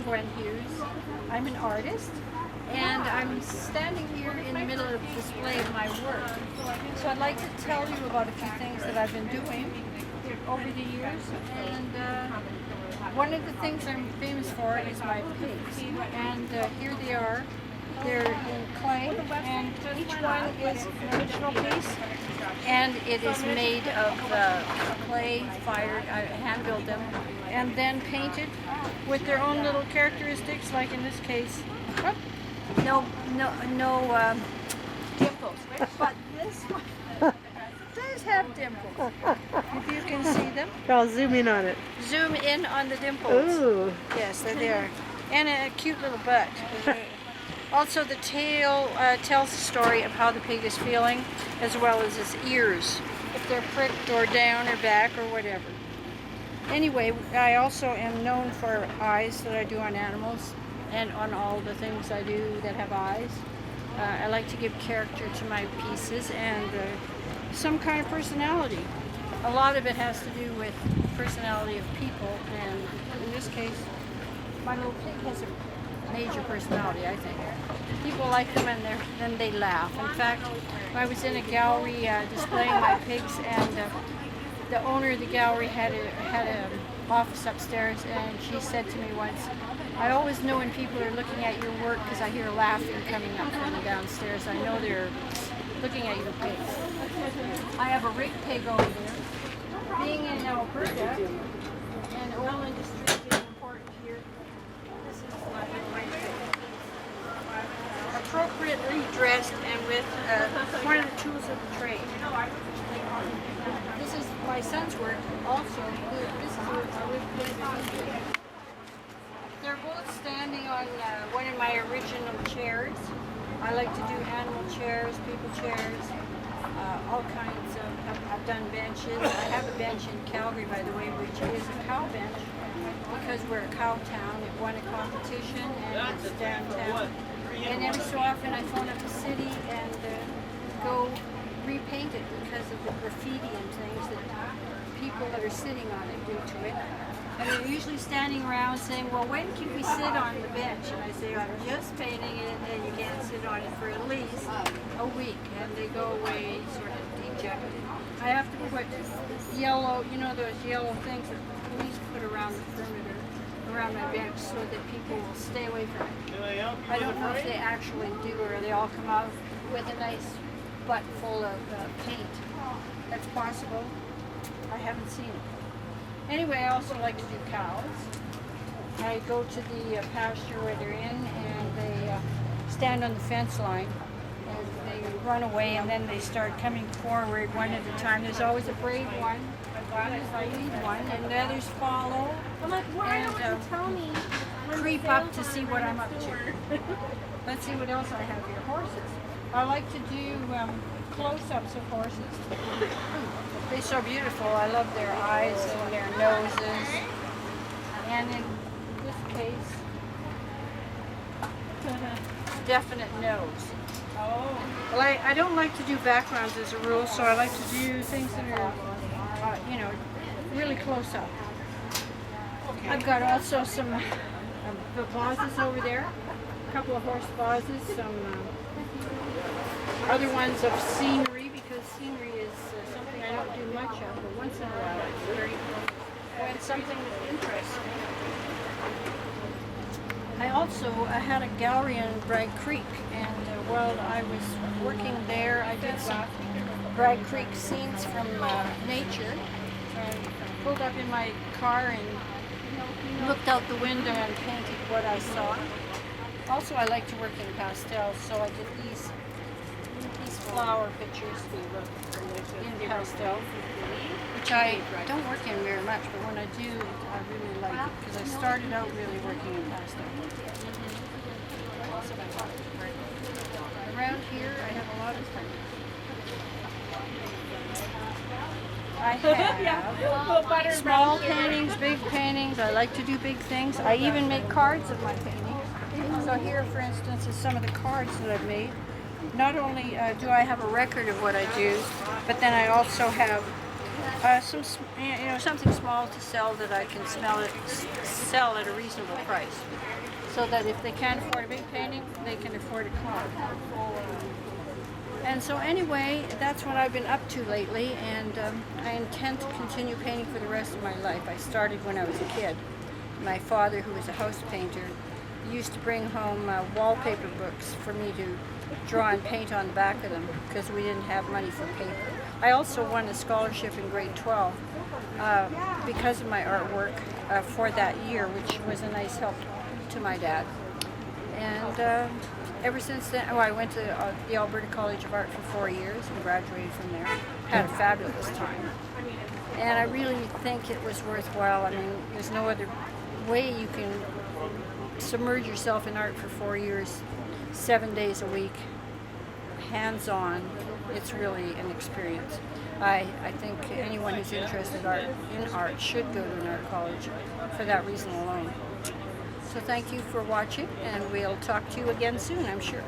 Gwen Hughes. I'm an artist, and I'm standing here in the middle of a display of my work. So I'd like to tell you about a few things that I've been doing over the years. And one of the things I'm famous for is my pigs. And here they are. They're in clay, and each one is an original piece. And it is made of clay fired, I hand built them, and then painted with their own little characteristics, like in this case, no dimples. But this one does have dimples, if you can see them. I'll zoom in on it. Zoom in on the dimples. Ooh. Yes, they're there. And a cute little butt. Also, the tail tells the story of how the pig is feeling, as well as his ears, if they're pricked or down or back or whatever. Anyway, I also am known for eyes that I do on animals and on all the things I do that have eyes. I like to give character to my pieces and some kind of personality. A lot of it has to do with personality of people, and in this case, my little pig has a major personality, I think. People like them, and then they laugh. In fact, I was in a gallery displaying my pigs, and the owner of the gallery had an office upstairs, and she said to me once, "I always know when people are looking at your work because I hear laughter coming up from the downstairs. I know they're looking at your pigs." I have a rig pig over there. Being in Alberta, and oil industry is important here. This is my appropriately dressed and with one of the tools of the trade. This is my son's work also. This is a rig pig. They're both standing on one of my original chairs. I like to do animal chairs, people chairs, all kinds of, I've done benches. I have a bench in Calgary, by the way, which is a cow bench, because we're a cow town. It won a competition, and it's downtown. And every so often I phone up the city and go repaint it because of the graffiti and things that people that are sitting on it do to it. And they're usually standing around saying, "Well, when can we sit on the bench?" And I say, "I'm just painting it, and you can't sit on it for at least a week." And they go away sort of dejected. I have to put yellow, you know, those yellow things that the police put around the perimeter, around my bench, so that people will stay away from it. I don't know if they actually do, or they all come out with a nice butt full of paint. That's possible. I haven't seen it. Anyway, I also like to do cows. I go to the pasture where they're in, and they stand on the fence line, and they run away, and then they start coming forward one at a time. There's always a brave one. I lead one, and the others follow. I'm like, why don't you tell me? Creep up to see what I'm up to. Let's see what else I have here. Horses. I like to do close-ups of horses. They're so beautiful. I love their eyes and their noses. And in this case, definite nose. Well, I don't like to do backgrounds as a rule, so I like to do things that are, you know, really close up. I've got also some vases over there, a couple of horse vases, some other ones of scenery, because scenery is something I don't do much of, but once in a while it's very, when something that's interesting. I also had a gallery in Bragg Creek, and while I was working there, I did some Bragg Creek scenes from nature. I pulled up in my car and looked out the window and painted what I saw. Also, I like to work in pastels, so I did these flower pictures in pastel, which I don't work in very much, but when I do, I really like it, because I started out really working in pastel. Around here, I have a lot of things. I have small paintings, big paintings. I like to do big things. I even make cards of my paintings. So here, for instance, is some of the cards that I've made. Not only do I have a record of what I do, but then I also have something small to sell that I can sell at a reasonable price. so that if they can't afford a big painting, they can afford a car. And so anyway, that's what I've been up to lately, and I intend to continue painting for the rest of my life. I started when I was a kid. My father, who was a house painter, used to bring home wallpaper books for me to draw and paint on the back of them because we didn't have money for paper. I also won a scholarship in grade 12 because of my artwork for that year, which was a nice help to my dad. And ever since then, I went to the Alberta College of Art for 4 years and graduated from there. Had a fabulous time. And I really think it was worthwhile. I mean, there's no other way you can submerge yourself in art for 4 years, 7 days a week, hands-on. It's really an experience. I think anyone who's interested in art should go to an art college for that reason alone. So thank you for watching, and we'll talk to you again soon, I'm sure.